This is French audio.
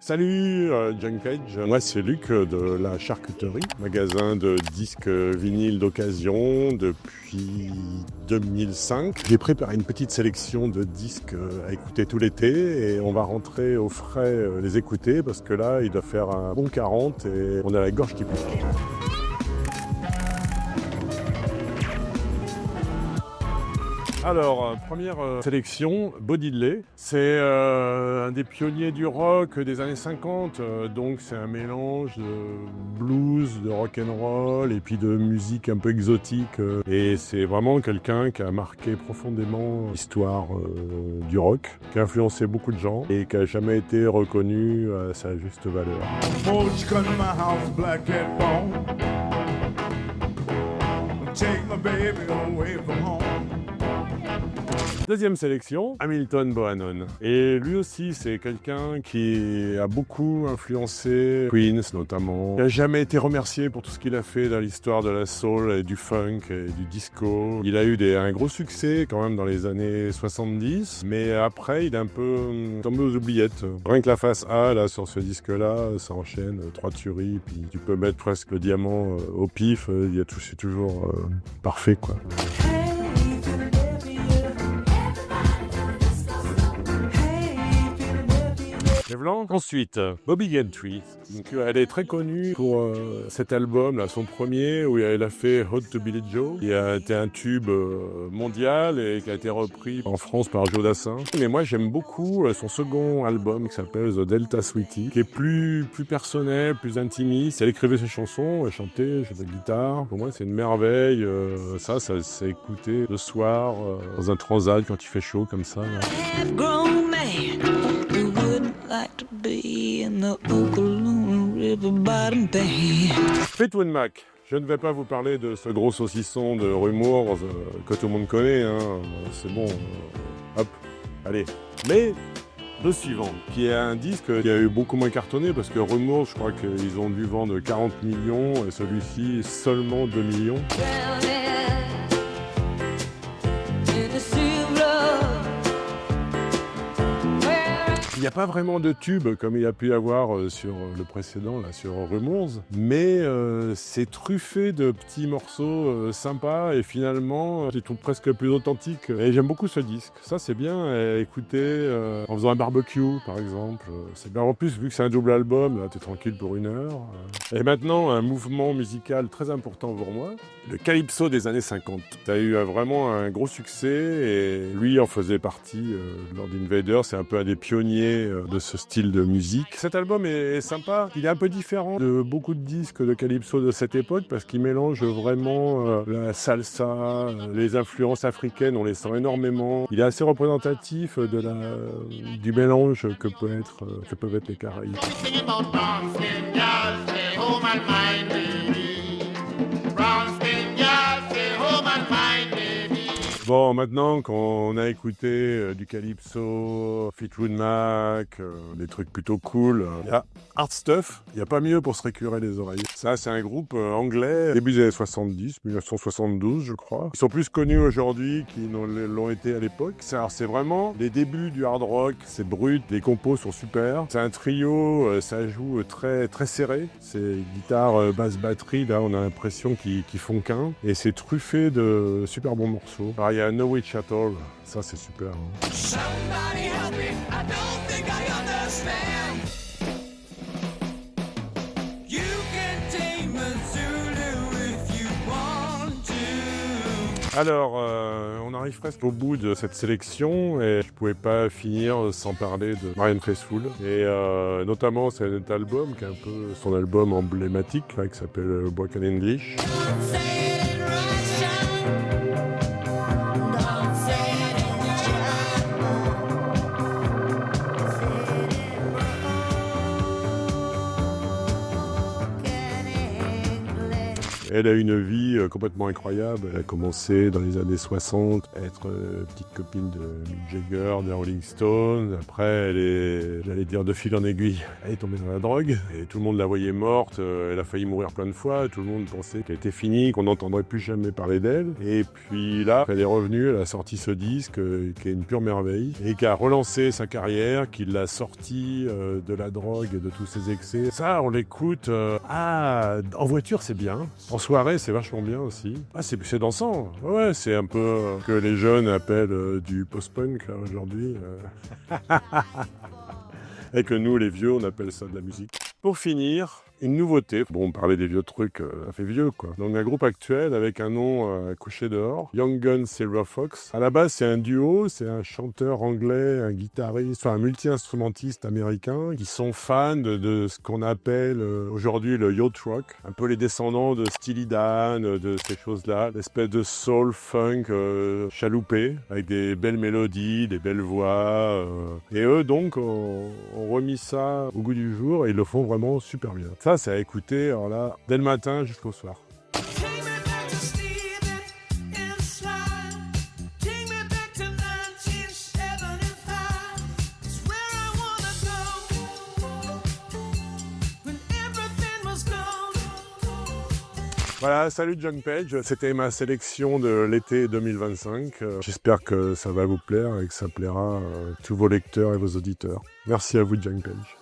Salut John Cage, moi c'est Luc de La Charcuterie, magasin de disques vinyles d'occasion depuis 2005. J'ai préparé une petite sélection de disques à écouter tout l'été et on va rentrer au frais les écouter parce que là il doit faire un bon 40 et on a la gorge qui pique. Alors, première sélection, Bo Diddley. C'est un des pionniers du rock des années 50, donc c'est un mélange de blues, de rock'n'roll et puis de musique un peu exotique. Et c'est vraiment quelqu'un qui a marqué profondément l'histoire du rock, qui a influencé beaucoup de gens et qui n'a jamais été reconnu à sa juste valeur. Deuxième sélection, Hamilton Bohannon. Et lui aussi, c'est quelqu'un qui a beaucoup influencé Queen notamment. Il n'a jamais été remercié pour tout ce qu'il a fait dans l'histoire de la soul et du funk et du disco. Il a eu un gros succès quand même dans les années 70, mais après, il est un peu tombé aux oubliettes. Rien que la face A, là, sur ce disque-là, ça enchaîne 3 tueries, puis tu peux mettre presque le diamant au pif, c'est toujours parfait, quoi. Ensuite, Bobby Gentry. Donc, elle est très connue pour cet album, là, son premier, où elle a fait Hot to Billie Joe, qui a été un tube mondial et qui a été repris en France par Joe Dassin. Mais moi, j'aime beaucoup son second album qui s'appelle The Delta Sweetie, qui est plus personnel, plus intimiste. Elle écrivait ses chansons, elle chantait, jouait de la guitare. Pour moi, c'est une merveille. Ça c'est écouter le soir dans un transat quand il fait chaud comme ça. Fleetwood Mac. Je ne vais pas vous parler de ce gros saucisson de Rumours que tout le monde connaît, hein. C'est bon, hop, allez. Mais le suivant, qui est un disque qui a eu beaucoup moins cartonné, parce que Rumours, je crois qu'ils ont dû vendre 40 millions, et celui-ci seulement 2 millions. Il n'y a pas vraiment de tube comme il y a pu y avoir sur le précédent, là, sur Rumours, mais c'est truffé de petits morceaux sympas et finalement, je les trouve presque plus authentiques. Et j'aime beaucoup ce disque. Ça, c'est bien à écouter en faisant un barbecue, par exemple. C'est bien en plus, vu que c'est un double album, là, t'es tranquille pour 1 heure. Et maintenant, un mouvement musical très important pour moi, le calypso des années 50. Ça a eu vraiment un gros succès et lui en faisait partie lors d'Invader. C'est un peu un des pionniers de ce style de musique. Cet album est sympa, il est un peu différent de beaucoup de disques de calypso de cette époque parce qu'il mélange vraiment la salsa, les influences africaines, on les sent énormément. Il est assez représentatif du mélange que peuvent être les Caraïbes. Bon, maintenant qu'on a écouté du calypso, Fleetwood Mac, des trucs plutôt cool, il y a Hard Stuff, il n'y a pas mieux pour se récurer les oreilles. Ça, c'est un groupe anglais, début des années 70, 1972 je crois. Ils sont plus connus aujourd'hui qu'ils l'ont été à l'époque. Alors c'est vraiment les débuts du hard rock, c'est brut, les compos sont super. C'est un trio, ça joue très, très serré. C'est guitare, basse, batterie, là on a l'impression qu'ils font qu'un. Et c'est truffé de super bons morceaux. Alors, il y a No Witch at All, ça c'est super. Hein. Alors, on arrive presque au bout de cette sélection et je pouvais pas finir sans parler de Marianne Faithfull. Et notamment cet album qui est un peu son album emblématique là, qui s'appelle Broken English. Elle a une vie complètement incroyable. Elle a commencé dans les années 60 à être petite copine de Mick Jagger, des Rolling Stones. Après, elle est, j'allais dire de fil en aiguille, elle est tombée dans la drogue. Et tout le monde la voyait morte. Elle a failli mourir plein de fois. Tout le monde pensait qu'elle était finie, qu'on n'entendrait plus jamais parler d'elle. Et puis là, elle est revenue, elle a sorti ce disque qui est une pure merveille et qui a relancé sa carrière, qui l'a sorti de la drogue et de tous ses excès. Ça, on l'écoute. En voiture, c'est bien. En soirée, c'est vachement bien aussi. C'est dansant. Ouais, c'est un peu que les jeunes appellent du post-punk là, aujourd'hui. Et que nous, les vieux, on appelle ça de la musique. Pour finir, une nouveauté. Bon, on parlait des vieux trucs, ça fait vieux, quoi. Donc, un groupe actuel avec un nom couché dehors. Young Gun Silver Fox. À la base, c'est un duo. C'est un chanteur anglais, un guitariste, enfin, un multi-instrumentiste américain qui sont fans de ce qu'on appelle aujourd'hui le yacht rock. Un peu les descendants de Steely Dan, de ces choses-là. L'espèce de soul funk chaloupé avec des belles mélodies, des belles voix. Et eux, donc, ont remis ça au goût du jour et ils le font vraiment super bien. Ça, c'est à écouter, alors là, dès le matin jusqu'au soir. Voilà, salut Junk Page, c'était ma sélection de l'été 2025. J'espère que ça va vous plaire et que ça plaira à tous vos lecteurs et vos auditeurs. Merci à vous Junk Page.